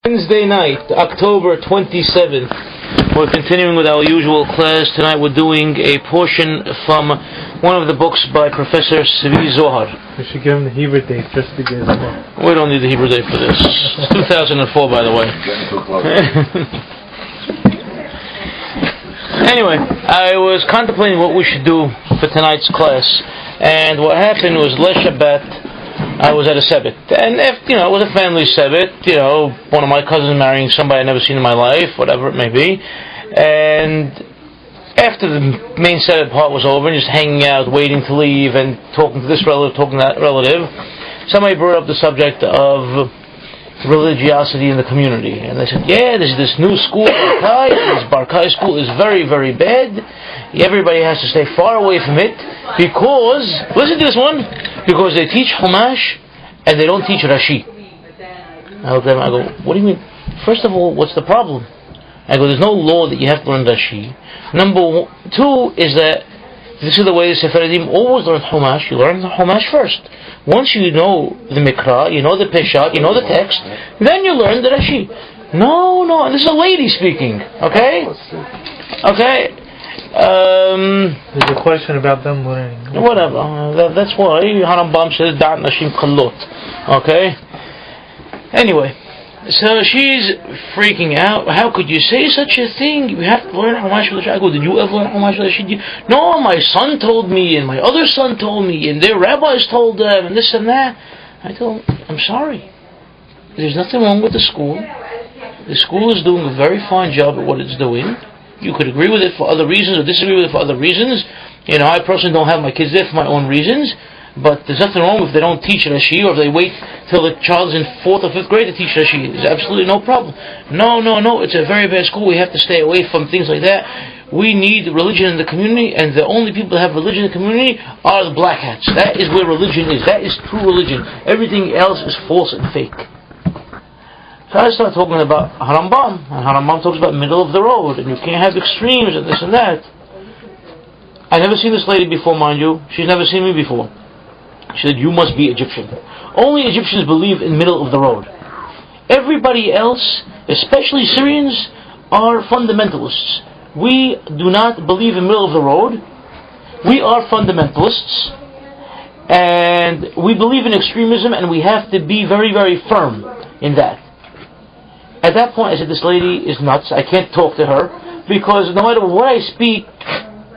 Wednesday night, October 27th. We're continuing with our usual class. Tonight we're doing a portion from one of the books by Professor Zohar. We should give him the Hebrew date just to get it. We don't need the Hebrew date for this. It's 2004, by the way. Anyway, I was contemplating what we should do for tonight's class, and what happened was last Shabbat I was at a sebit, and if it was a family sebit, one of my cousins marrying somebody I'd never seen in my life, whatever it may be, and after the main sebit part was over, and just hanging out, waiting to leave, and talking to this relative, talking to that relative, somebody brought up the subject of religiosity in the community, and they said, there's this new school, Barkai, and this Barkai school is very, very bad. Everybody has to stay far away from it, because, listen to this one, because they teach Chumash, and they don't teach Rashi. I look at them, I go, what do you mean? First of all, what's the problem? I go, there's no law that you have to learn Rashi. Number two is that this is the way the Sephardim always learn Chumash. You learn the Chumash first. Once you know the Mikra, you know the Peshat, you know the text, then you learn the Rashi. No, this is a lady speaking. Okay? There's a question about them learning. Whatever. That's why Harambam says Da'at Nashim Kallot. Okay? Anyway, so she's freaking out. How could you say such a thing? You have to learn Chumash Rashi. I go, did you ever learn Chumash Rashi? No, my son told me, and my other son told me, and their rabbis told them, and this and that. I told them, I'm sorry. There's nothing wrong with the school. The school is doing a very fine job at what it's doing. You could agree with it for other reasons or disagree with it for other reasons. I personally don't have my kids there for my own reasons. But there's nothing wrong if they don't teach Rashi, or if they wait till the child is in 4th or 5th grade to teach Rashi. There's absolutely no problem. No, it's a very bad school. We have to stay away from things like that. We need religion in the community, and the only people that have religion in the community are the black hats. That is where religion is. That is true religion. Everything else is false and fake. So I started talking about Harambam, and Harambam talks about middle of the road, and you can't have extremes and this and that. I've never seen this lady before, mind you. She's never seen me before. She said, you must be Egyptian. Only Egyptians believe in middle of the road. Everybody else, especially Syrians, are fundamentalists. We do not believe in middle of the road. We are fundamentalists, and we believe in extremism, and we have to be very, very firm in that. At that point, I said, this lady is nuts. I can't talk to her, because no matter what I speak,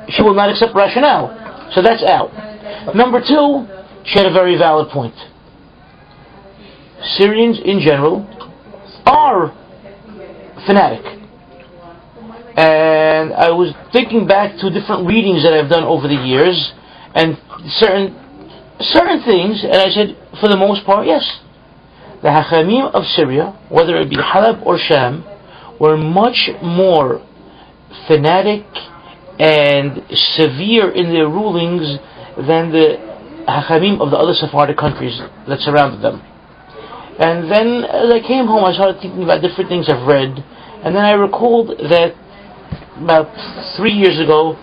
she will not accept rationale. So that's out. Number two, she had a very valid point. Syrians in general are fanatic. And I was thinking back to different readings that I've done over the years, and certain things, and I said, for the most part, yes. The Hachamim of Syria, whether it be Halab or Sham, were much more fanatic and severe in their rulings than the Hachamim of the other Sephardic countries that surrounded them. And then as I came home, I started thinking about different things I've read, and then I recalled that about 3 years ago,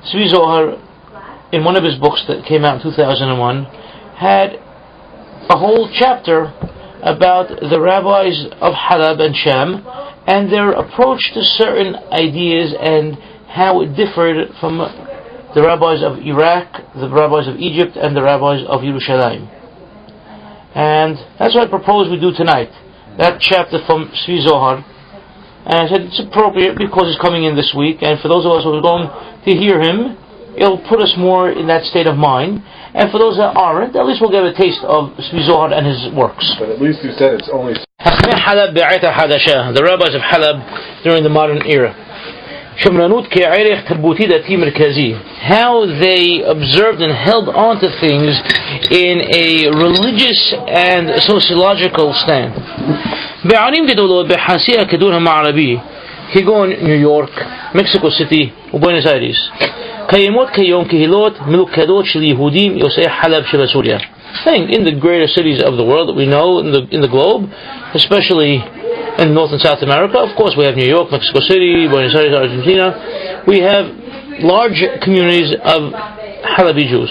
Tzvi Zohar, in one of his books that came out in 2001, had a whole chapter about the rabbis of Halab and Sham and their approach to certain ideas and how it differed from the rabbis of Iraq, the rabbis of Egypt, and the rabbis of Yerushalayim. And that's what I propose we do tonight. That chapter from Tzvi Zohar. And I said it's appropriate because it's coming in this week, and for those of us who are going to hear him, it'll put us more in that state of mind. And for those that aren't, at least we'll get a taste of Tzvi Zohar and his works. But at least you said it's only the rabbis of Halab during the modern era. How they observed and held on to things in a religious and sociological stand. New York, Mexico City, Buenos Aires. קיימות כיום קהילות מלוכדות של יהודים יוצאי חלב שבסוריה. Saying in the greater cities of the world that we know in the globe, especially in North and South America, of course we have New York, Mexico City, Buenos Aires, Argentina. We have large communities of Halabi Jews.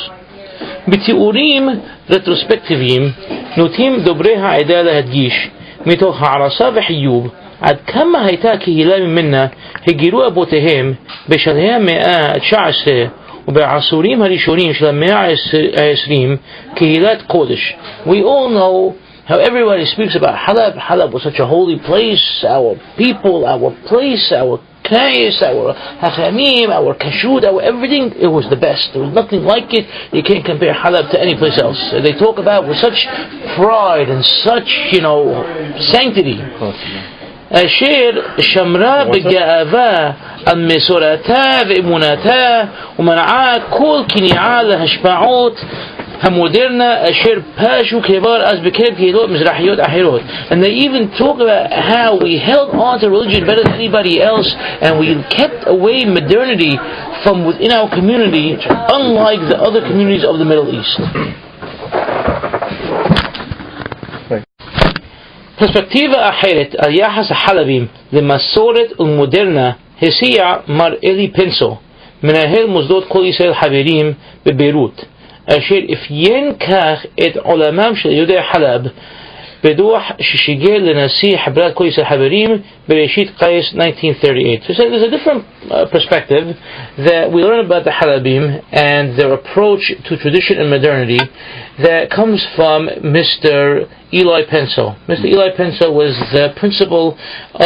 בתיאורים רטרוספקטיביים נוטים דוברי העדה להדגיש מתוך הערסה וחיוב, עד כמה הייתה קהילה ממנה הגילו אבותיהם בשלהי המאה ה-19 ובעשורים הראשונים של המאה ה-20 קהילת קודש. We all know how everybody speaks about Halab. Halab was such a holy place, our people, our place, our Kais, our Hachamim, our Kashrut, our everything. It was the best. There was nothing like it. You can't compare Halab to any place else. They talk about with such pride and such, sanctity. אשר שמרה בגאווה על מסורתה ואמונתה ומנעה כל כניעה להשפעות המודרנה אשר פשו כבר אז בקרב קהילות מזרחיות אחרות. And they even talk about how we held on to religion better than anybody else and we kept away modernity from within our community, unlike the other communities of the Middle East. פרספקטיבה אחרת על יחס החלבים למסורת ומודרנה הציע מר אלי פנסו, מנהל מוסדות כל ישראל חברים בביירות, אשר אפיין כך את עולמם של יהודי חלב בדוח ששיגר לנשיא חברת כל ישראל חברים בראשית קיץ 1938. So there's a different perspective that we learn about the Halabim and their approach to tradition and modernity that comes from Mr. Eli Penso. Mr. Eli Penso was the principal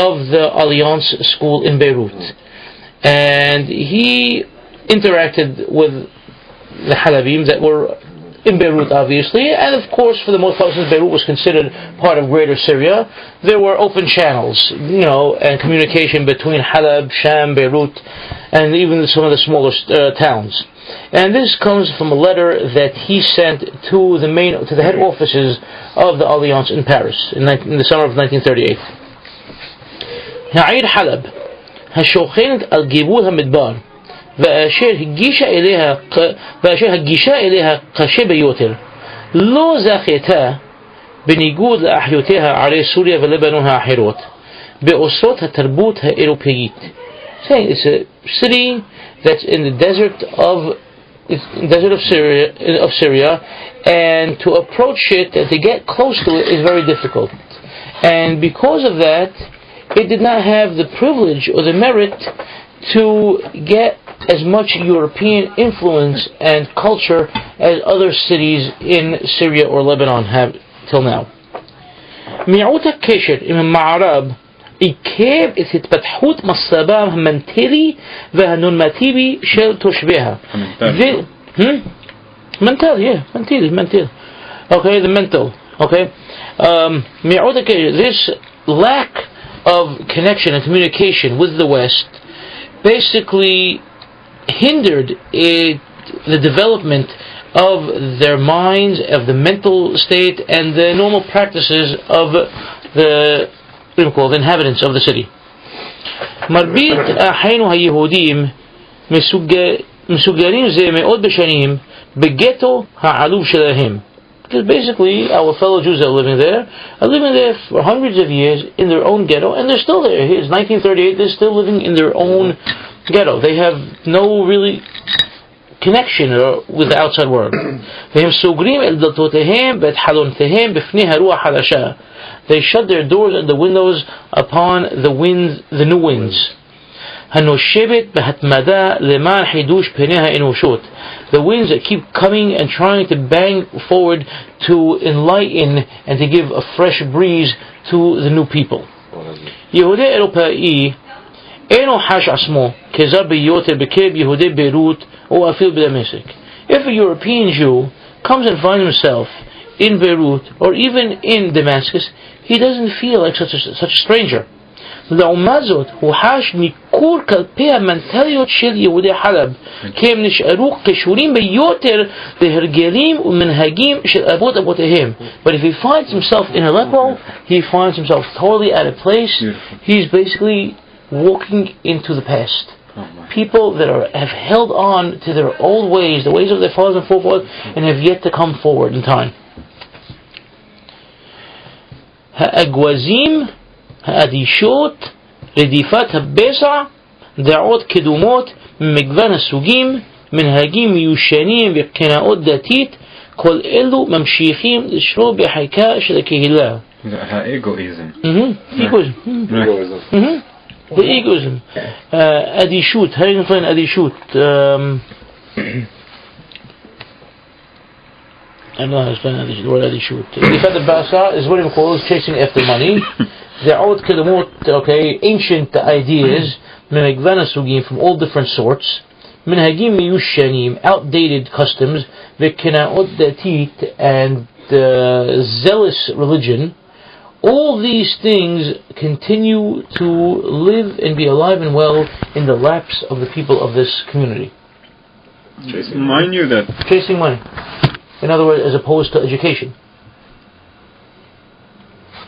of the Alliance School in Beirut, and he interacted with the Halabim that were in Beirut, obviously, and of course, for the most part, since Beirut was considered part of Greater Syria, there were open channels, and communication between Halab, Sham, Beirut, and even some of the smaller towns. And this comes from a letter that he sent to the head offices of the Alliance in Paris in the summer of 1938. העיר חלב, השוכנת על גבול המדבר, ואשר הגישה אליה קשה ביותר, לא זכתה בניגוד לאחיותיה ערי סוריה ולבנון האחרות באוסרות התרבות האירופאית. It's a city that's in the desert of Syria, and to approach it and to get close to it is very difficult. And because of that, it did not have the privilege or the merit to get as much European influence and culture as other cities in Syria or Lebanon have till now. מיעוט הקשר עם המערב עיכב את התפתחות מצבם המנטלי והנורמטיבי של תושביה. mental. Okay, the mental. Okay, מיעוט הקשר, this lack of connection and communication with the West basically hindered the development of their minds, of the mental state, and the normal practices of the inhabitants of the city. מרבית אחינו היהודים מסוגלים זה מאוד בשנים בגטו העלוב שלהם. Because basically our fellow Jews that are living there for hundreds of years in their own ghetto, and they're still there. It's 1938, they're still living in their own ghetto. They have no really connection with the outside world. They shut their doors and the windows upon the new winds. The winds that keep coming and trying to bang forward to enlighten and to give a fresh breeze to the new people. If a European Jew comes and finds himself in Beirut or even in Damascus, he doesn't feel like such a stranger. לעומת זאת, הוא חש ניכור כלפי המנטליות של יהודי חלב, כי הם נשארו קשורים ביותר להרגלים ומנהגים של אבות אבותיהם. But if he finds himself in Aleppo, he finds himself totally out of place. He's basically walking into the past. People that have held on to their old ways, the ways of their fathers and forefathers, and have yet to come forward in time. האגוזים האדישות, רדיפת הבשע, דעות קדומות, מגוון הסוגים, מנהגים מיושנים וקנאות דתית, כל אלו ממשיכים לשרור בחיקה של הקהילה. האגואיזם. Egoism. The egoism. אדישות. How do you define אדישות? I don't know how to explain the word adishut. The Basa is what he calls chasing after money. They're all okay, ancient ideas, from all different sorts. Minhagim miyushanim, outdated customs, v'kena'ot datit, and zealous religion. All these things continue to live and be alive and well in the laps of the people of this community. Mind you that chasing money. In other words, as opposed to education.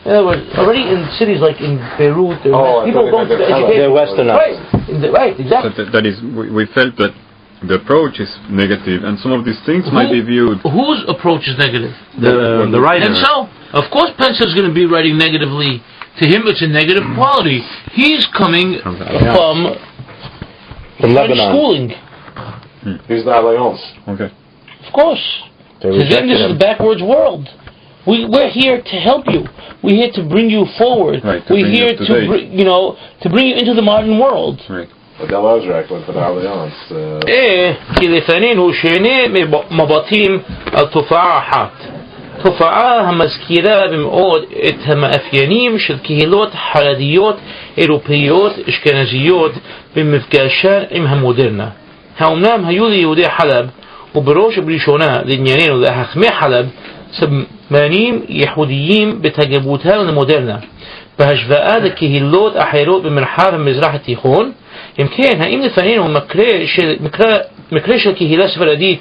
In other words, already in cities like in Beirut, people going to education. They're westernized. Right, exactly. That is, we felt that the approach is negative, and some of these things might be viewed. Whose approach is negative? The writer. And so, of course, Pensa is going to be writing negatively. To him, it's a negative quality. He's coming from Lebanon. Schooling. He's the Alliance. Okay. Of course. To them, this is a backwards world. We're here to help you. We're here to bring you forward. Right, we're here to bring you into the modern world. Right. But that was right with the Alliance. כי לפנינו הוא שני מבטים על תופעה אחת. תופעה המזכירה במאוד את המאפיינים של קהילות חרדיות אירופאיות אשכנזיות במפגשן עם המודרנה. האמנם היו ליהודי חלב ובראש ובראשונה לענייננו לחכמי חלב סממנים ייחודיים בתרבותם למודרנה בהשוואה לקהילות אחרות במרחב המזרח התיכון. אם כן, האם לפנינו מקרה של קהילה ספרדית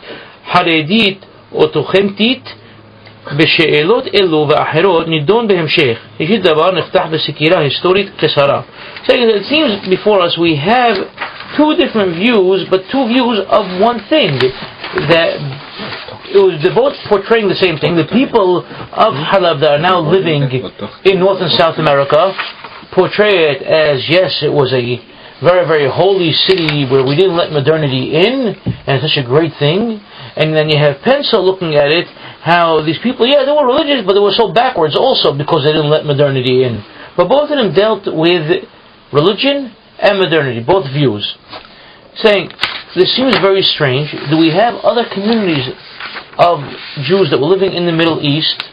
חרדית אותנטית בשאלות אלו ואחרות נידון בהמשך. ראשית דבר נפתח בסקירה היסטורית קצרה. So it seems before us we have two different views, but two views of one thing. They're both portraying the same thing. The people of Halab that are now living in North and South America portray it as, yes, it was a very, very holy city where we didn't let modernity in, and it's such a great thing. And then you have Pensa looking at it, how these people, they were religious, but they were so backwards also because they didn't let modernity in. But both of them dealt with religion and modernity, both views. Saying, this seems very strange. Do we have other communities of Jews that were living in the Middle East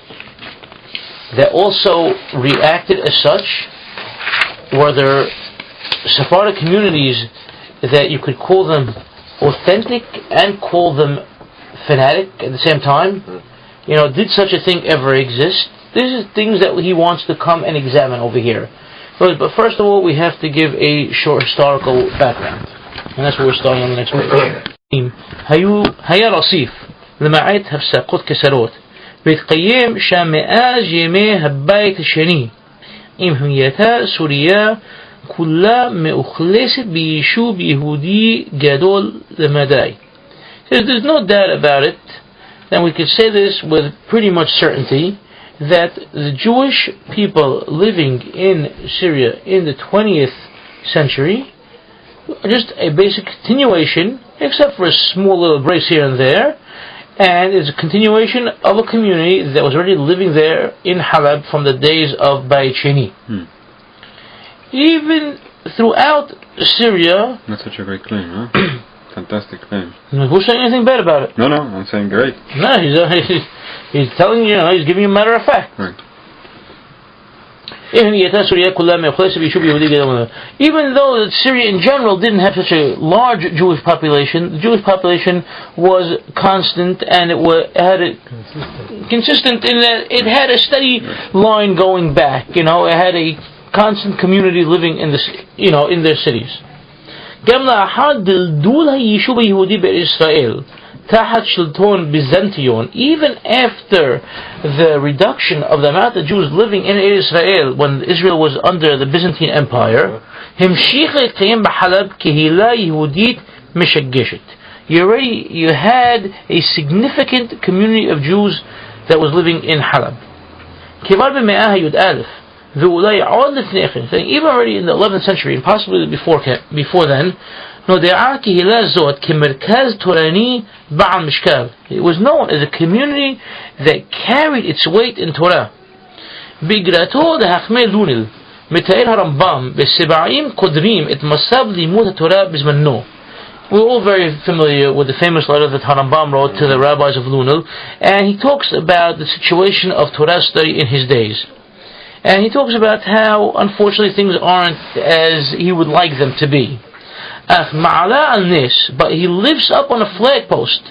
that also reacted as such? Were there Sephardic communities that you could call them authentic and call them fanatic at the same time? Did such a thing ever exist? These are things that he wants to come and examine over here. But first of all, we have to give a short historical background. And that's what we're starting on the next page. היה רציף למעט הפסקות קצרות והתקיים שם מאז ימי הבית השני עם היותה סוריה כולה מאוכלסת ביישוב יהודי גדול למדי. There's no doubt about it, and we could say this with pretty much certainty, that the Jewish people living in Syria in the 20th century are just a basic continuation, except for a small little breaks here and there, and it's a continuation of a community that was already living there in Halab from the days of Bayit Sheni. Even throughout Syria... That's such a great claim, huh? Fantastic claim. Who's saying anything bad about it? No, I'm saying great. No, he's telling you, he's giving you a matter of fact. Right. Even though Syria in general didn't have such a large Jewish population, the Jewish population was constant and consistent in that it had a steady line going back. It had a constant community living in in their cities. גם לאחר דלדול היישוב היהודי בישראל תחת שלטון ביזנטיון, even after the reduction of the amount of Jews living in Israel when Israel was under the Byzantine Empire, המשיך להתקיים בחלב קהילה יהודית משגשת. You had a significant community of Jews that was living in Halab. כבר במאה הי"א ואולי עוד לפני כן, even already in the 11th century and possibly before then, It was known as a community that carried its weight in Torah. بقراءته لحكمي لونل متأير هرمبام بالسبعين قدريم اتمساب لموت التوراة بزمنه. We're all very familiar with the famous letter that Harambam wrote to the rabbis of Lunel, and he talks about the situation of Torah study in his days. And he talks about how, unfortunately, things aren't as he would like them to be. But he lives up on a flagpost,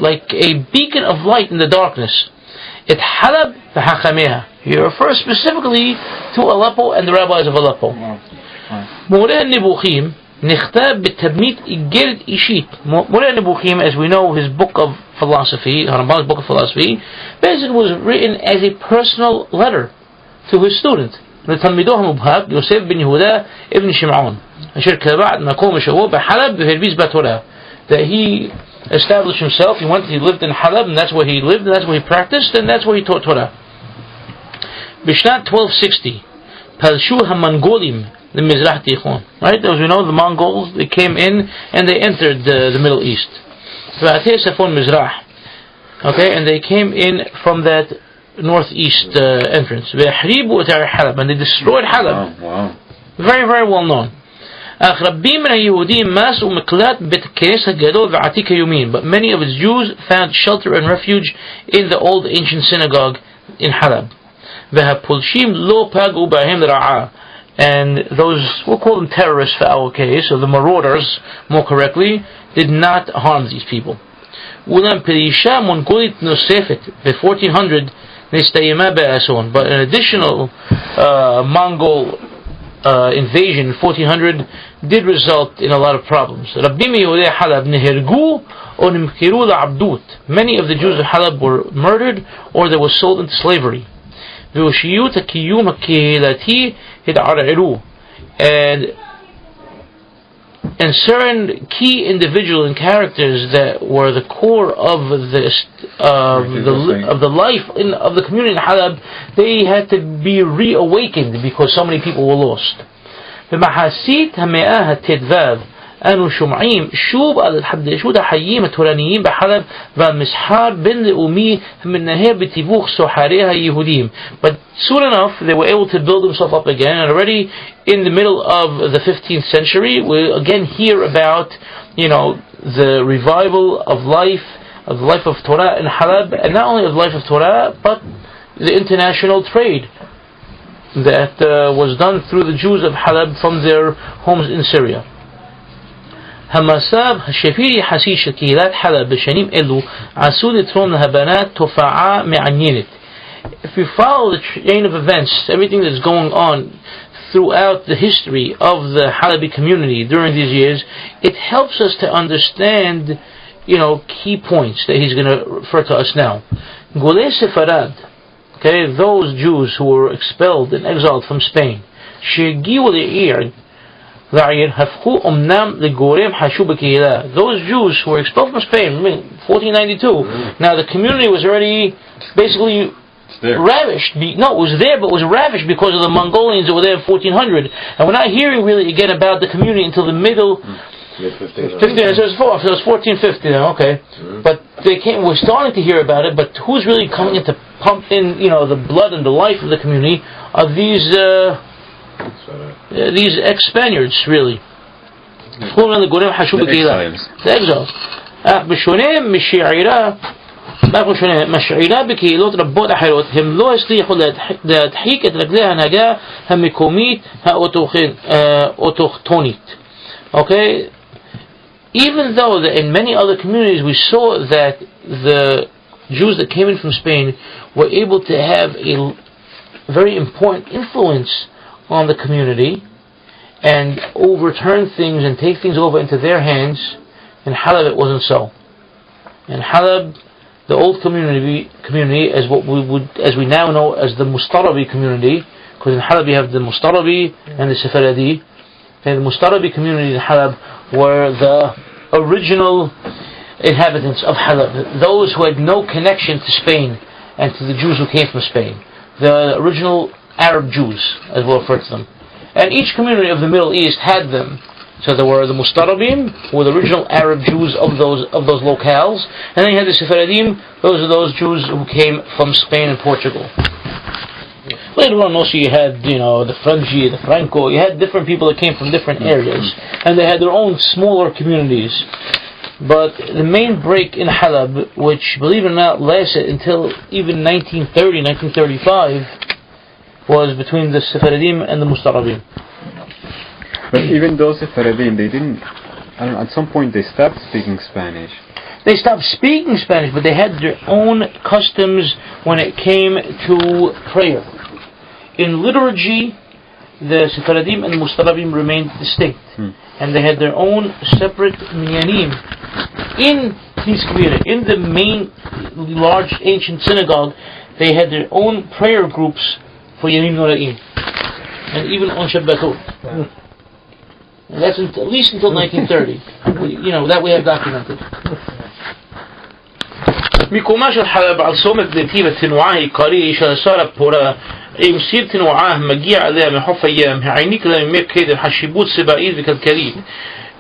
like a beacon of light in the darkness. He refers specifically to Aleppo and the rabbis of Aleppo. Moreh Nebuchim, נכתב בתבנית איגרת אישית. Moreh Nebuchim, as we know, his book of philosophy, Harambam's book of philosophy, basically was written as a personal letter to his student, לתלמידו המובהק יוסף בן יהודה ابن شمعون, אשר כבעד מקום שבו בחלב והרביץ בתורה. That he established himself, he lived in Halab, and that's where he lived, and that's where he practiced, and that's where he taught Torah. Bishnat 1260, Palshu HaMongolim, the Mizrah Tichon. Right? As we know, the Mongols, they came in and they entered the Middle East. Okay, and they came in from that northeast entrance. And they destroyed Halab. Wow. Very, very well known. But many of its Jews found shelter and refuge in the old ancient synagogue in Halab. And those, we'll call them terrorists for our case, or the marauders, more correctly, did not harm these people. But an additional Mongol invasion in 1400 did result in a lot of problems. Many of the Jews of Halab were murdered or they were sold into slavery. And certain key individuals and characters that were the core of the life of the community in Halab, they had to be reawakened because so many people were lost. أنو شمعيم شوب على الحداشود حييم التورانيين بحلب ومسحار بين لأمي من نهاية بتبوخ سحاريها يهوديم. But soon enough they were able to build themselves up again, and already in the middle of the 15th century we again hear about, the revival of the life of Torah in Halab, and not only of the life of Torah but the international trade that was done through the Jews of Halab from their homes in Syria. همساب الشفيري حسيش كيلات حلب بشنيم إلو عسول ترون لها بنات تفاعة معنينت. If we follow the chain of events, everything that's going on throughout the history of the Halabi community during these years, it helps us to understand, key points that he's going to refer to us now. Golei Sefarad, okay, those Jews who were expelled and exiled from Spain, shegiu le'ir. Those Jews who were expelled from Spain, 1492. Now the community was already basically ravished. It was there, but it was ravished because of the Mongolians that were there in 1400. And we're not hearing really again about the community until the middle. 1500. So it was 1450 then, okay. But we're starting to hear about it, but who's really coming in to pump in, the blood and the life of the community are these ex-Spaniards, really. The exiles. משעירה בקהילות רבות אחרות, הם לא הצליחו להדחיק את רגלי ההנהגה המקומית האוטוכטונית. Okay? Even though that in many other communities we saw that the Jews that came in from Spain were able to have a very important influence on the community and overturn things and take things over into their hands, in Halab it wasn't so. In Halab, the old community as we now know as the Mosseri community, because in Halab you have the Mosseri and the Sephardi, and the Mosseri community in Halab were the original inhabitants of Halab, those who had no connection to Spain and to the Jews who came from Spain, the original Arab Jews, as we'll refer to them. And each community of the Middle East had them. So there were the Mustarabim, who were the original Arab Jews of those locales, and then you had the Sephardim, those are those Jews who came from Spain and Portugal. Later on also you had, the Frangi, the Franco, you had different people that came from different areas, and they had their own smaller communities. But the main break in Halab, which, believe it or not, lasted until even 1930, 1935, was between the Sephardim and the Mustarabim. But even those Sephardim, they didn't, at some point they stopped speaking Spanish. They stopped speaking Spanish, but they had their own customs when it came to prayer. In liturgy, the Sephardim and the Mustarabim remained distinct. And they had their own separate minyanim. In these communities, in the main large ancient synagogue, they had their own prayer groups for Yamim Noraim. And even on Shabbatot. And that's at least until 1930. That we have documented. מקומה של חלב על סומק דתי ותנועה עיקרי שעשרה פורה מסיר תנועה מגיע עליה מחוף הים העניק לה ממקד חשיבות סבאית וכלכלית.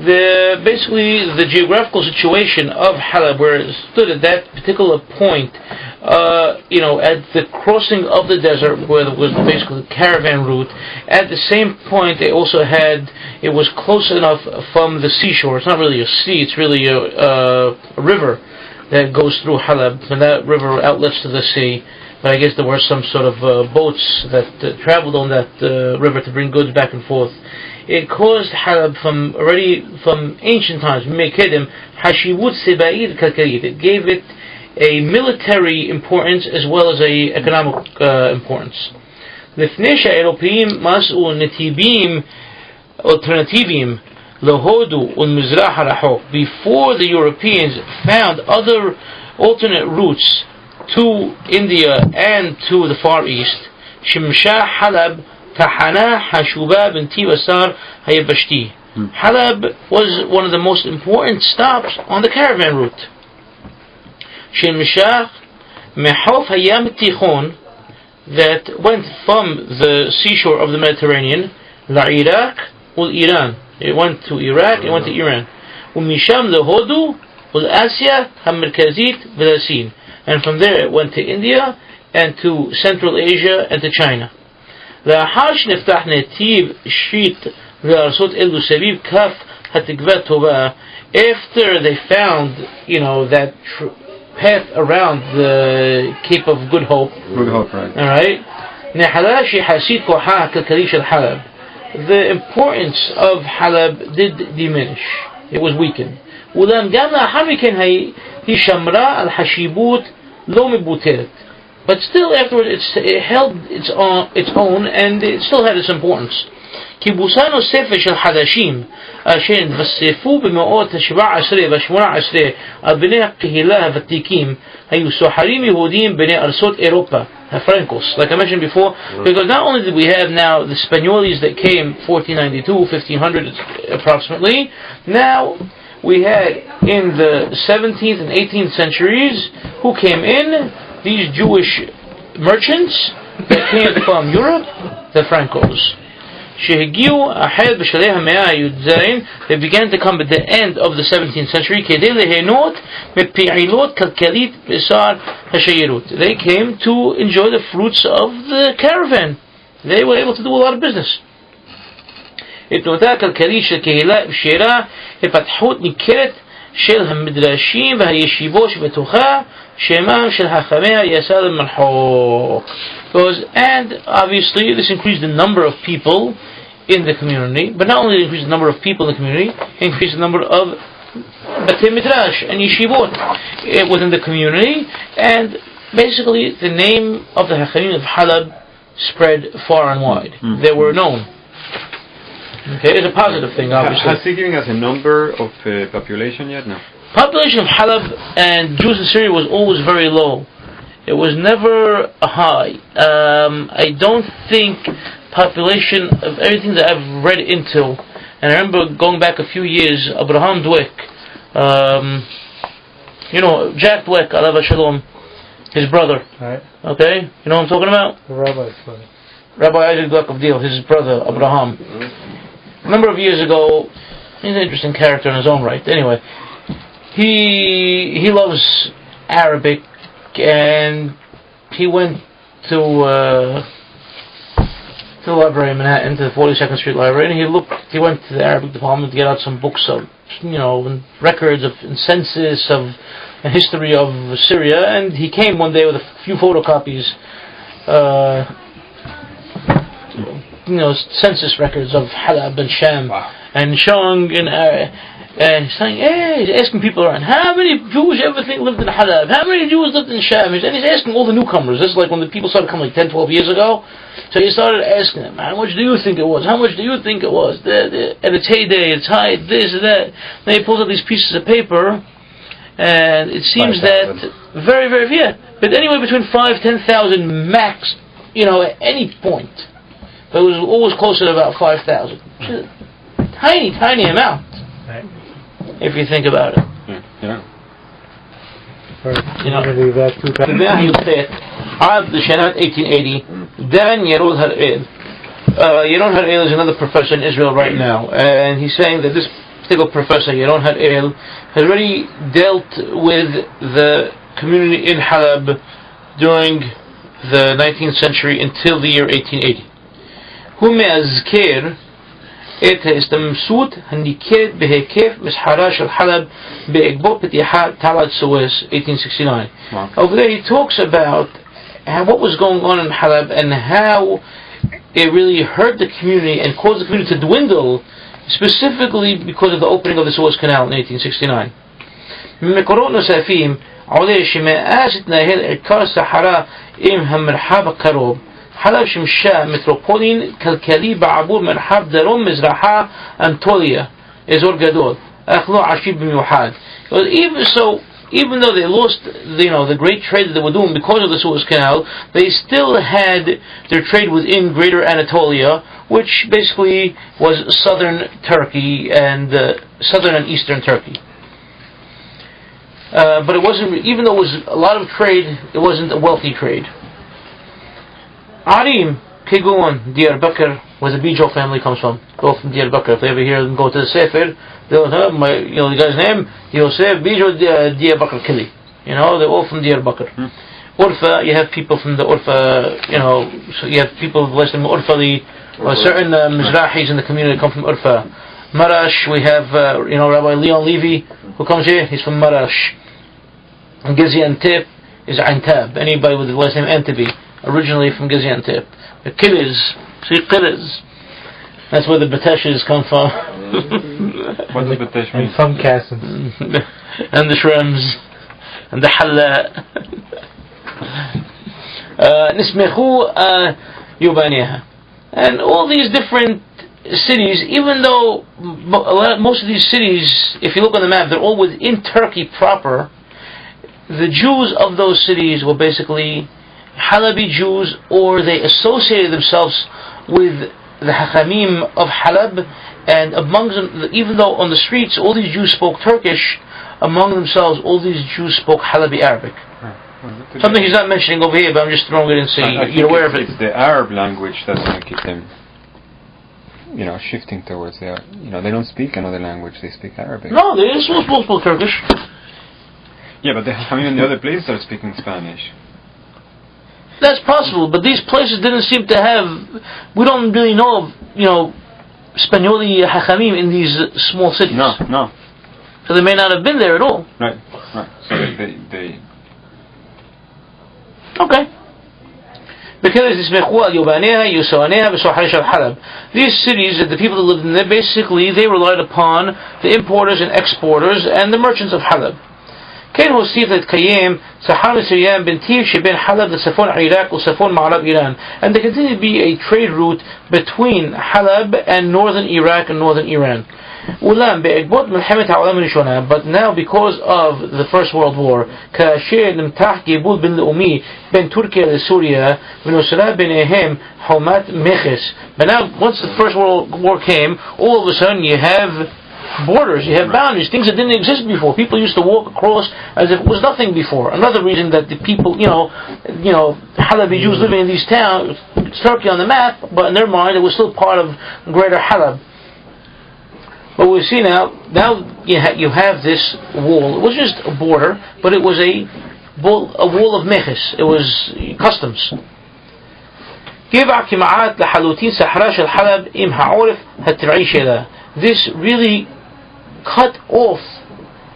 Basically, the geographical situation of Halab, where it stood at that particular point, at the crossing of the desert, where there was basically the caravan route, at the same point they also had, it was close enough from the seashore. It's not really a sea, it's really a river that goes through Halab, and that river outlets to the sea. But I guess there were some sort of boats that traveled on that river to bring goods back and forth. It caused Halab from ancient times, Hashivut Sebaid Kalkalit. It gave it a military importance as well as a economic importance. Lifnesha Europim Mas'u Netibim Alternativim Lahodu un Mizrah Harahok. Before the Europeans found other alternate routes to India and to the Far East, Shimsha Halab Tahana Hashuba binti Wasar Hayabashti. Halab was one of the most important stops on the caravan route. Shimsha Mehof Hayam Tikhon, that went from the seashore of the Mediterranean, La Iraq ul Iran. It went to Iraq, it went to Iran. Umisham Lehodu ul Asia Hamirkazit Vilasin. And from there it went to India and to Central Asia and to China. After they found, that path around the Cape of Good Hope. Good Hope, right. Alright. The importance of Halab did diminish. It was weakened. But still, afterwards, it held its own, and it still had its importance. כיבוסן נוספת של חדשים אשר התווספו במאות ה-17 וה-18 על בני הקהילה הוותיקים היו סוחרים יהודים בני ארצות אירופה, הפרנקוס, like I mentioned before, because not only did we have now the Spaniards that came 1492, 1500 approximately, now we had in the 17th and 18th centuries who came in, these Jewish merchants that came from Europe, the Francos. They began to come at the end of the 17th century. They came to enjoy the fruits of the caravan. They were able to do a lot of business. של המדרשים והישיבות שבתוכה שמם של חכמיה יסד המרחוק. And obviously this increased the number of people in the community, but not only did it increase the number of people in the community, it increased the number of Batei Midrash and yeshivot within the community, and basically the name of the Hachamim of Halab spread far and wide. They were known. Okay, it's a positive thing, obviously. Has he given us a number of population yet? No. Population of Halab and Jews in Syria was always very low. It was never high. I don't think population of everything that I've read into, and I remember going back a few years, Abraham Dweck, Jack Dweck, Alav Shalom, his brother. Right. Okay, you know what I'm talking about? The rabbi's brother. Rabbi Isaac Gluck his brother Abraham. A number of years ago, he's an interesting character in his own right. Anyway, he loves Arabic, and he went to the library in Manhattan, to the 42nd Street Library, and he went to the Arabic department to get out some books of, and records of and census of and history of Syria, and he came one day with a few photocopies, census records of Halab and Sham, and showing and he's saying, he's asking people around, how many Jews ever think lived in Halab? How many Jews lived in Sham? And he's asking all the newcomers. This is like when the people started coming 10, 12 years ago. So he started asking them, how much do you think it was? How much do you think it was? At its heyday, its height, this and that. Then he pulls out these pieces of paper, and it seems that very, very, but anyway, between 5,000 10,000 max, at any point. But it was always closer to about 5,000. Tiny, tiny amount. Right. If you think about it. Yeah. عاد سنة 1880 Dan Yaron Har'el. Yaron Har'el is another professor in Israel right now, and he's saying that this particular professor, Yaron Har'el, has already dealt with the community in Halab during the 19th century until the year 1880. הוא מאזכר את ההסתמסות הניכרת בהיקף מסחרה של חלב בעקבות פתיחת תעלת סואץ 1869. Wow. Over there he talks about what was going on in Halab and how it really hurt the community and caused the community to dwindle, specifically because of the opening of the Suez Canal in 1869. ממקורות נוספים עולה שמאז התנהל עיקר סחרה עם המרחב הקרוב, חלב שימשה מטרופולין כלכלי בעבור מרחב דרום מזרחה אנטוליה, אזור גדול, אך לא עשיר במיוחד. Even though they lost, the great trade that they were doing because of the Suez Canal, they still had their trade within Greater Anatolia, which basically was southern Turkey and southern and eastern Turkey. But it wasn't, even though it was a lot of trade, it wasn't a wealthy trade. Arim Kegun Diyarbakir, where the Bijo family comes from. Go from Diyarbakir. If they ever hear them go to the Sefer, they'll know the guy's name. He'll say Bijo Diyarbakir Kili. They're all from Diyarbakir. Urfa, you have people from the Urfa. So you have people less than Urfa. Certain Mizrahis in the community come from Urfa. Marash, we have Rabbi Leon Levy who comes here. He's from Marash. And Gaziantep is Antab. Anybody with the last name Antabi, originally from Gaziantep. The Kiliz, that's where the Bateshas come from. What does Batesh mean? From Kassam. And the Shrems. And the Halla. Nismechu Yubaniha. And all these different cities, even though most of these cities, if you look on the map, they're all within Turkey proper, the Jews of those cities were basically Halabi Jews, or they associated themselves with the Hachamim of Halab, and among them, even though on the streets all these Jews spoke Turkish, among themselves all these Jews spoke Halabi Arabic. Something he's not mentioning over here, but I'm just throwing it in so you're aware of it. It's the Arab language that's going to keep them, shifting towards the, they don't speak another language, they speak Arabic. No, they spoke Turkish. Yeah, but the Hachamim in the other places are speaking Spanish. That's possible, but these places didn't seem to have. We don't really know of, Spanioli Hachamim in these small cities. No. So they may not have been there at all. Right. So they. Okay. These cities, the people that lived in them, basically they relied upon the importers and exporters and the merchants of Halab. كان هوسيف تتقيم سحام سريان بنتيف شبين حلب لسفون عراق وسفون معرب Iran, and there continued to be a trade route between Halab and northern Iraq and northern Iran. ولام بإقباط ملحمة عالم الشونة, but now because of the First World War كشيء نمتاح جيبول بين الأمي بين تركيا لسوريا ونصرا بينهم حومات مخس. But now once the First World War came, all of a sudden you have borders, you have boundaries, things that didn't exist before. People used to walk across as if it was nothing before. Another reason that the people, Halabi Jews living in these towns, it's Turkey on the map, but in their mind it was still part of Greater Halab. But we see now you have this wall. It wasn't just a border, but it was a wall of mechis. It was customs. This really cut off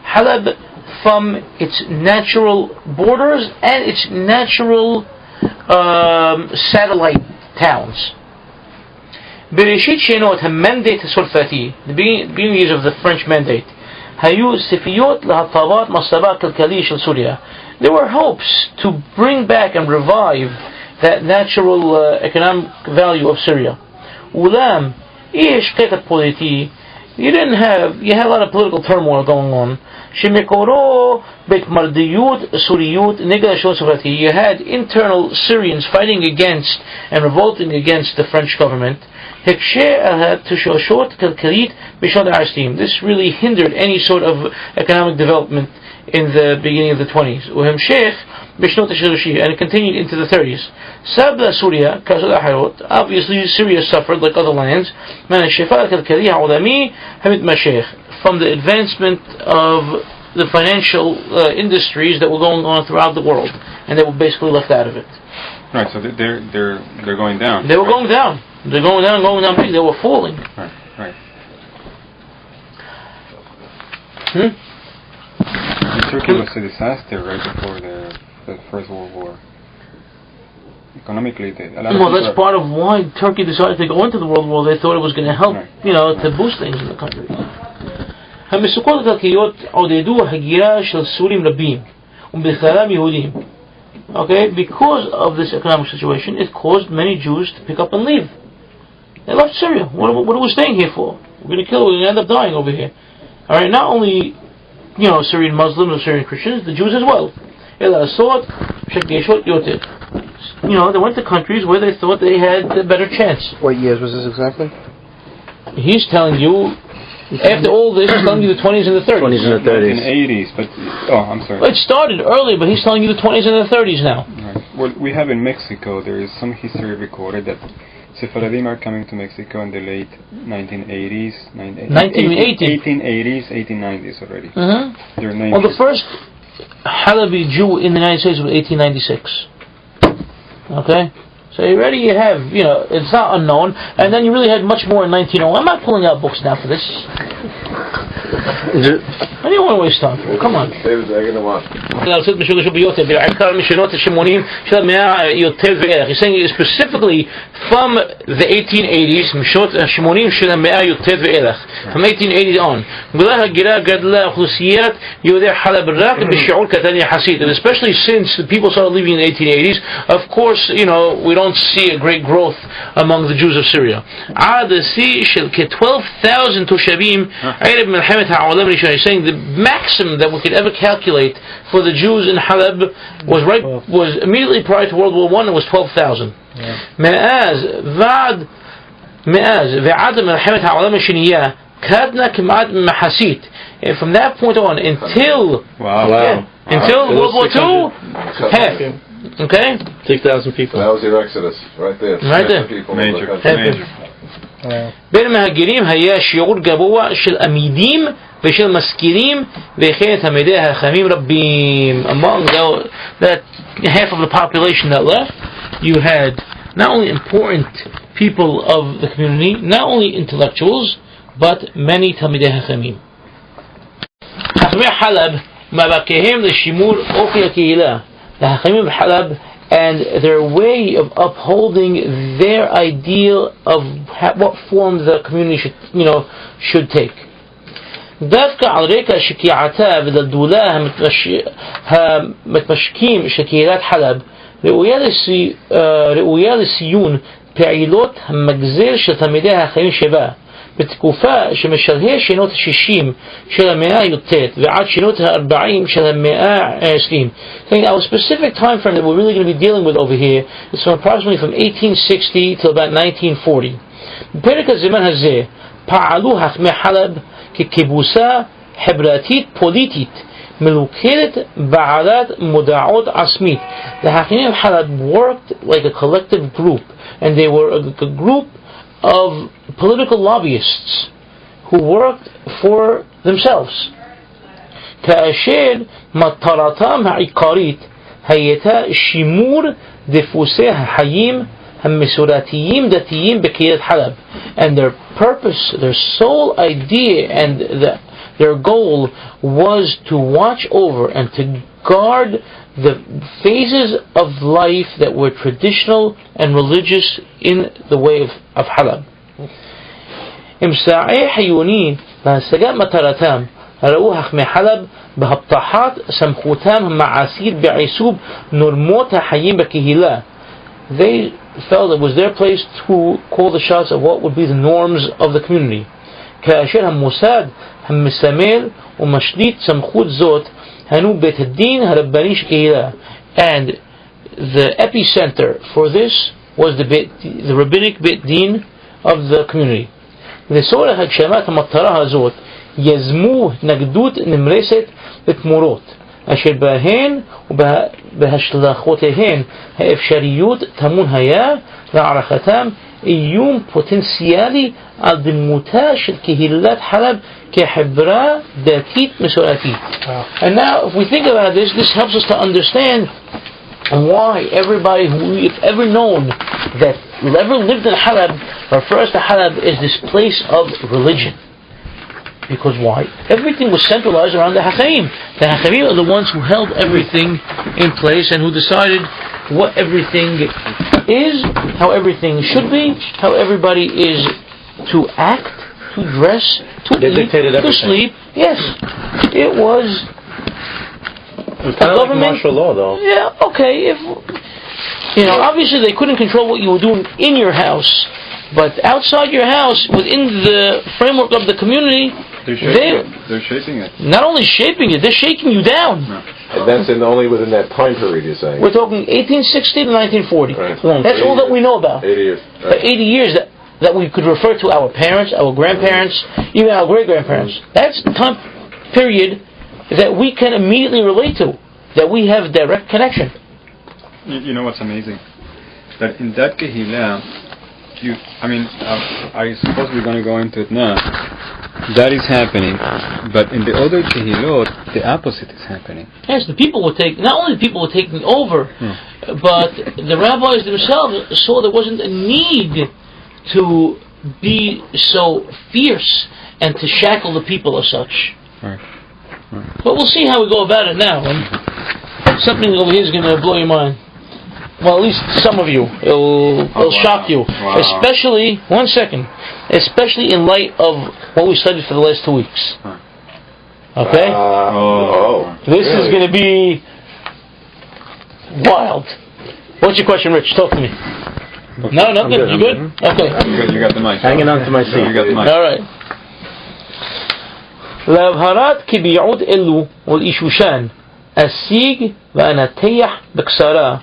Halab from its natural borders and its natural satellite towns. Bereshit Shenot, her mandate Sulfati, the beginning years of the French mandate. There were hopes to bring back and revive that natural economic value of Syria. Ulam, you had a lot of political turmoil going on. You had internal Syrians fighting against and revolting against the French government. This really hindered any sort of economic development in the beginning of the 20s. And it continued into the 30s. Obviously Syria suffered like other lands from the advancement of the financial industries that were going on throughout the world, and they were basically left out of it. Right, so they're going down. They were going down. They're going down big. They were falling. Right. Turkey was a disaster right before the First World War. Economically, that's part of why Turkey decided to go into the World War. They thought it was going to help, to boost things in the country. המסוכות הכלכליות עודדו הגירה של סורים רבים ובכללם יהודים. Okay, because of this economic situation, it caused many Jews to pick up and leave. They left Syria. What are we staying here for? We're going to kill. We're going to end up dying over here. All right, not only Syrian Muslims or Syrian Christians, the Jews as well. They went to countries where they thought they had a better chance. What years was this exactly? He's telling you. After all this, he's telling you the 20s and the 30s. 20s and the 30s. 1980s, but I'm sorry. It started early, but he's telling you the 20s and the 30s now. Right. Well, we have in Mexico, there is some history recorded that Sephardim are coming to Mexico in the late 1980s, 1880s, 1890s already. Mm-hmm. Well, the first Halabi Jew in the United States was 1896. Okay? So already you have, it's not unknown, and then you really had much more in 1900. I'm not pulling out books now for this. I didn't want to waste time. Come on. He's saying specifically from the 1880s, from 1880 on. And especially since the people started leaving in the 1880s, of course, we don't see a great growth among the Jews of Syria. 12,000 تشابيم عرب ملحمة عالم ريشون. He's saying the maximum that we could ever calculate for the Jews in Halab was immediately prior to World War I. It was 12,000. And from that point on until World War II, half. Okay? 6,000 people. That was your exodus, right there. Right there. Major. בין המהגרים היה שיעור גבוה של עמידים ושל משכילים וכן תלמידי חכמים רבים. Among that half of the population that left, you had not only important people of the community, not only intellectuals, but many תלמידי חכמים. חכמי חלב מאבקיהם לשימור אופי הקהילה. The חכמים בחלב and their way of upholding their ideal of what form the community should take. דווקא על רקע שקיעתה ודלדולה המתמשקים של קהילת חלב ראויה לציון פעילות המגזר של תלמידי החיים שבה בתקופה שמשלהי שנות ה-60 של המאה הי"ט ועד שנות ה-40 של המאה ה-20. Our specific time frame that we're really going to be dealing with over here is from approximately from 1860 to about 1940. בפרק הזמן הזה פעלו חכמי חלב כקבוצה חברתית פוליטית מלוכדת בעלת מודעות עצמית. The Hachamim of Halab worked like a collective group, and they were a group of political lobbyists who worked for themselves. כאשר מטרתם העיקרית הייתה שימור דפוסי החיים המסורתיים דתיים בקהילת חלב, and their purpose, their sole idea and their goal was to watch over and to guard the phases of life that were traditional and religious in the way of Halab. امساعي حيوني להשגת מטרתם ראו חכמי חלב בהבטחת סמכותם המעשית בעיצוב נורמות החיים בקהילה. They felt it was their place to call the shots of what would be the norms of the community. כאשר המוסד המסמל ומשליט סמכות זאת הינו בית הדין הרבני של קהילה, and the epicenter for this was the rabbinic beit din of the community. לצורך הגשמת המטרה הזאת יזמו התנגדות נמרצת לתמורות אשר בהן ובהשלכותיהן האפשריות טמון היה להערכתם איום פוטנציאלי על דמותה של קהילת חלב כחברה דתית מסורתית. And now if we think about this, this helps us to understand why everybody who've ever known that ever lived in Halab refers to Halab as this place of religion. Because why? Everything was centralized around the Hachamim. The Hachamim are the ones who held everything in place and who decided what everything is, how everything should be, how everybody is to act, to dress, to eat, to sleep. Yes, it was kind of like martial law, though. Yeah, okay. Obviously they couldn't control what you were doing in your house, but outside your house, within the framework of the community, they're shaping it. Not only shaping it, they're shaking you down. No. And that's only within that time period, you're saying? We're talking 1860 to 1940. Right. That's all that we know about. 80 years. For Right. 80 years that we could refer to our parents, our grandparents, even our great-grandparents. That's the time period that we can immediately relate to, that we have direct connection. You know what's amazing? That in that Kehillah, I suppose we're going to go into it now. That is happening, but in the other Kehillot, the opposite is happening. Yes, not only the people were taking over, but the rabbis themselves saw there wasn't a need to be so fierce and to shackle the people as such. Right. But we'll see how we go about it now. And something over here is going to blow your mind. Well, at least some of you. It'll shock you. Wow. Especially in light of what we studied for the last 2 weeks. Okay? This is going to be wild. What's your question, Rich? Talk to me. Okay. No, nothing. You good? Okay. You got the mic. Hanging on to my seat. You got the mic. All right. להבהרת קביעות אלו ולאישושן אשיג ואנתח בקצרה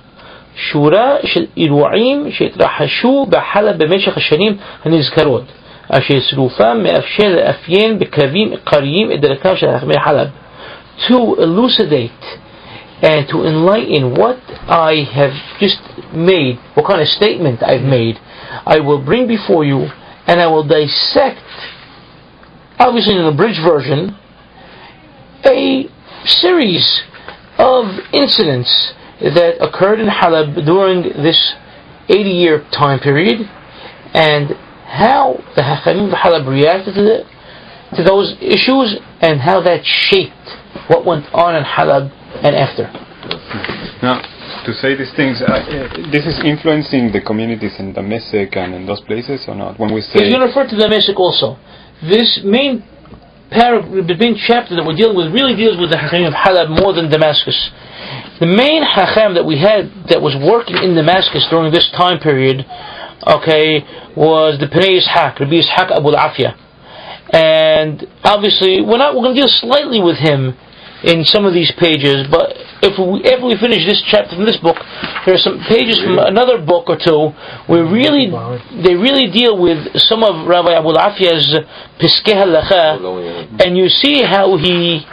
שורה של אירועים שהתרחשו בחלב במשך השנים הנזכרות אשר צירופם מאפשר לאפיין בקווים עיקריים את דרכם של חכמי חלב. To elucidate and to enlighten what I have just made, what kind of statement I've made, I will bring before you and I will dissect, obviously in an abridged version, a series of incidents that occurred in Halab during this 80-year time period, and how the Hachamim of Halab reacted to those issues, and how that shaped what went on in Halab and after. Now, to say these things, this is influencing the communities in Damascus and in those places or not? When we say, he's going to refer to Damascus also. This main chapter that we're dealing with really deals with the Hachamim of Halab more than Damascus. The main Hacham that we had that was working in Damascus during this time period, was the Pnei Ishaq, Rabbi Ishaq Abu al-Afya. And obviously, we're going to deal slightly with him in some of these pages, but after we finish this chapter from this book, there are some pages from another book or two where they really deal with some of Rabbi Abu Afia's Piskei Halacha, and you see how he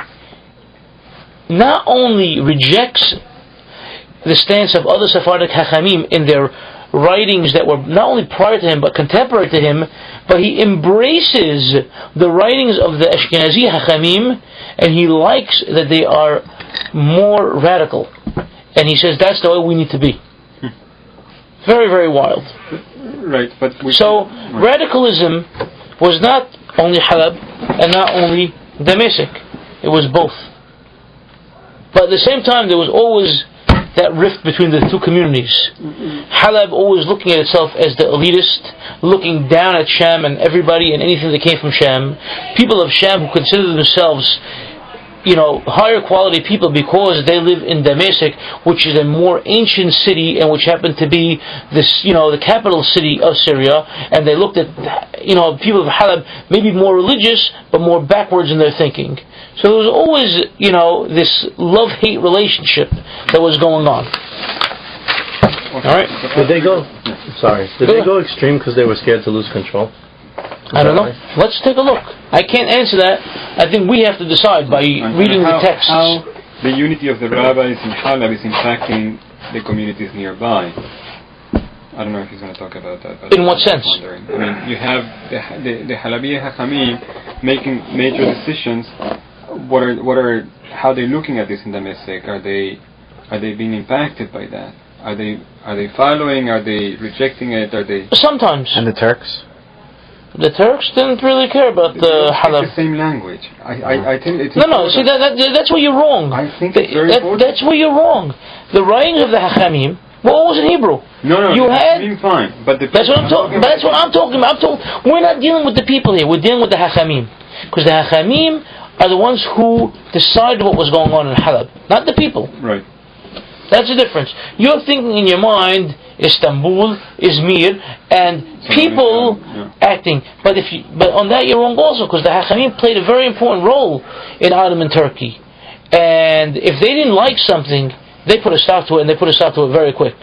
not only rejects the stance of other Sephardic Hachamim in their writings that were not only prior to him but contemporary to him, but he embraces the writings of the Ashkenazi Hachamim, and he likes that they are more radical, and he says that's the way we need to be. Very, very wild. Right, but radicalism was not only Halab and not only Damascus, it was both. But at the same time there was always that rift between the two communities. Halab always looking at itself as the elitist, looking down at Sham and everybody and anything that came from Sham. People of Sham who consider themselves, higher quality people because they live in Damascus, which is a more ancient city and which happened to be this, the capital city of Syria, and they looked at, people of Halab maybe more religious but more backwards in their thinking. So there was always, this love-hate relationship that was going on. Alright? Did they go extreme because they were scared to lose control? I don't know. Let's take a look. I can't answer that. I think we have to decide by reading the texts. How the unity of the rabbis in Halab is impacting the communities nearby. I don't know if he's going to talk about that. But in what sense? I mean, you have the Halabi Hachamim making major decisions. How are they looking at this in Damascus? Are they being impacted by that? Are they following? Are they rejecting it? Are they sometimes? And the Turks? The Turks didn't really care about the Halab. It's the same language. I think it's no. See that's where you're wrong. I think it's very important. That's where you're wrong. The writings of the Hachamim were always in Hebrew. No. You had fine, but that's what I'm talking. But that's what I'm talking about. We're not dealing with the people here. We're dealing with the Hachamim, because the Hachamim are the ones who decided what was going on in Halab, not the people. Right. That's the difference. You're thinking in your mind Istanbul, Izmir, and people acting. But on that you're wrong also, because the Hachamim played a very important role in Ottoman Turkey. And if they didn't like something, they put a stop to it, and they put a stop to it very quick.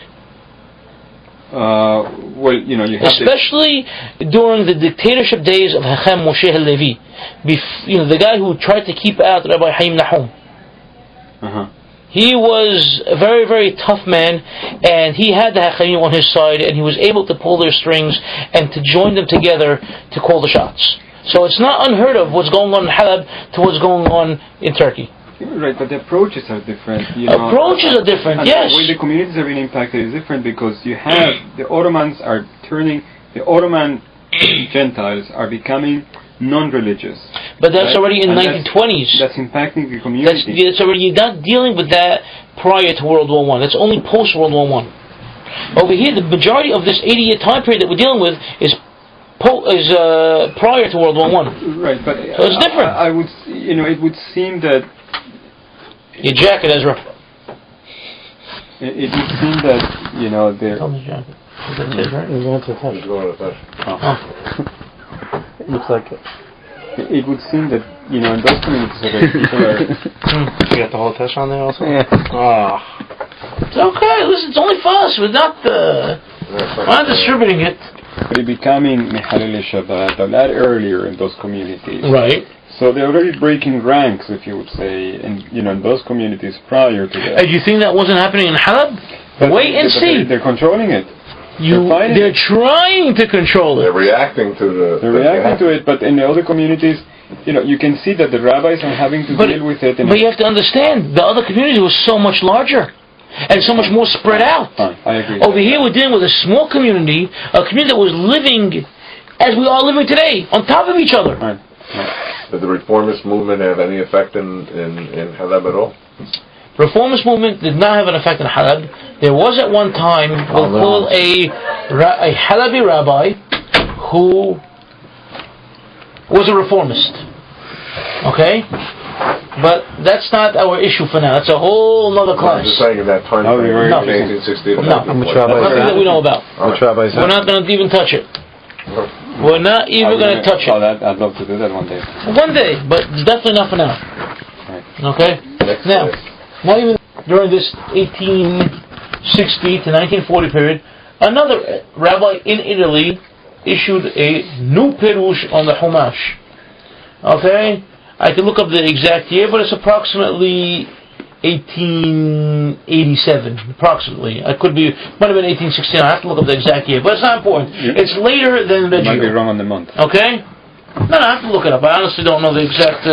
You have especially during the dictatorship days of Hacham Moshe Halevi, the guy who tried to keep out Rabbi Haim Nahum. He was a very, very tough man, and he had the Hachamim on his side, and he was able to pull their strings and to join them together to call the shots. So it's not unheard of what's going on in Halab to what's going on in Turkey. Right, but the approaches are different. Approaches are different, yes. The way the communities are being impacted is different, because you have the Ottomans are turning, the Ottoman Gentiles are becoming non-religious. But that's already in the 1920s. That's impacting the community. That's already, you're not dealing with that prior to World War I. That's only post-World War I. Over here, the majority of this 80-year time period that we're dealing with is prior to World War I. Right, but so it's different. I would, it would seem that your jacket, Ezra. It would seem that there. Tell me your jacket. Is that it, right? He's going to touch. He's going to touch. It looks like it. It would seem that in those communities where people are. You got the whole touch on there also. Yeah. It's okay. Listen, it's only for us. We're not distributing it. But it becoming Mehalel Shabbat a lot earlier in those communities. Right. So they're already breaking ranks, if you would say, in those communities prior to that. And you think that wasn't happening in Halab? Wait and see. They're controlling it. They're trying to control it. They're reacting to it, but in the other communities, you can see that the rabbis are having to deal with it. But you have to understand, the other community was so much larger and so much more spread out. I agree. Over here, we're dealing with a small community, a community that was living as we are living today, on top of each other. Right. Did the reformist movement have any effect in Halab at all? Reformist movement did not have an effect in Halab. There was at one time, we'll call a Halabi rabbi who was a reformist. Okay? But that's not our issue for now. That's a whole other class. I'm just saying in that time period, 1860 to 1940. Nothing that we know about. Which rabbis? We're not going to even touch it. We're not even going to touch it. I'd love to do that one day. One day, but definitely not for now. Right. Okay? Next Now, slide. not even during this 1860 to 1940 period, another rabbi in Italy issued a new Pirush on the Humash. Okay? I can look up the exact year, but it's approximately 1887, approximately. Might have been 1869. I have to look up the exact year, but it's not important. Yeah. It's later than the You might be Jew. wrong on the month. Okay? No, I have to look it up. I honestly don't know the exact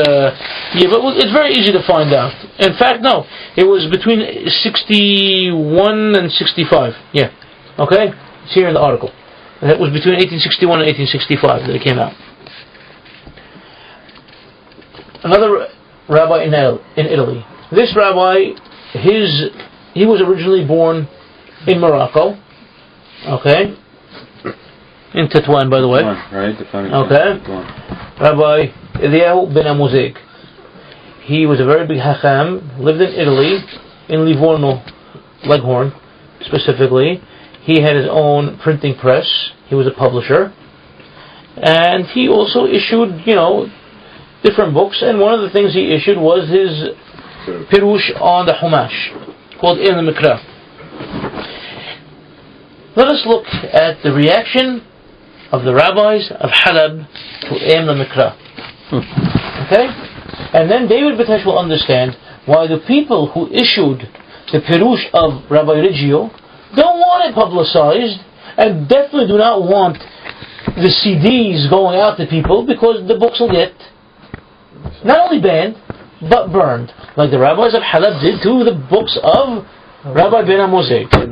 year, but it's very easy to find out. In fact, no. It was between 61 and 65. Yeah. Okay? It's here in the article. It was between 1861 and 1865 that it came out. Another rabbi in Italy. This rabbi, he was originally born in Morocco. Okay? In Tetuan, by the way. Right? The family. Okay. Rabbi Eliyahu ben Amuzeg. He was a very big hacham, lived in Italy, in Livorno, Leghorn, specifically. He had his own printing press. He was a publisher. And he also issued, different books. And one of the things he issued was his Pirush on the Humash, called In the Mikra. Let us look at the reaction of the rabbis of Halab to Im the Mikra. Okay? And then David Bitesh will understand why the people who issued the Pirush of Rabbi Reggio don't want it publicized and definitely do not want the CDs going out to people, because the books will get not only banned but burned, like the rabbis of Halab did to the books of Rabbi Ben Amozeg.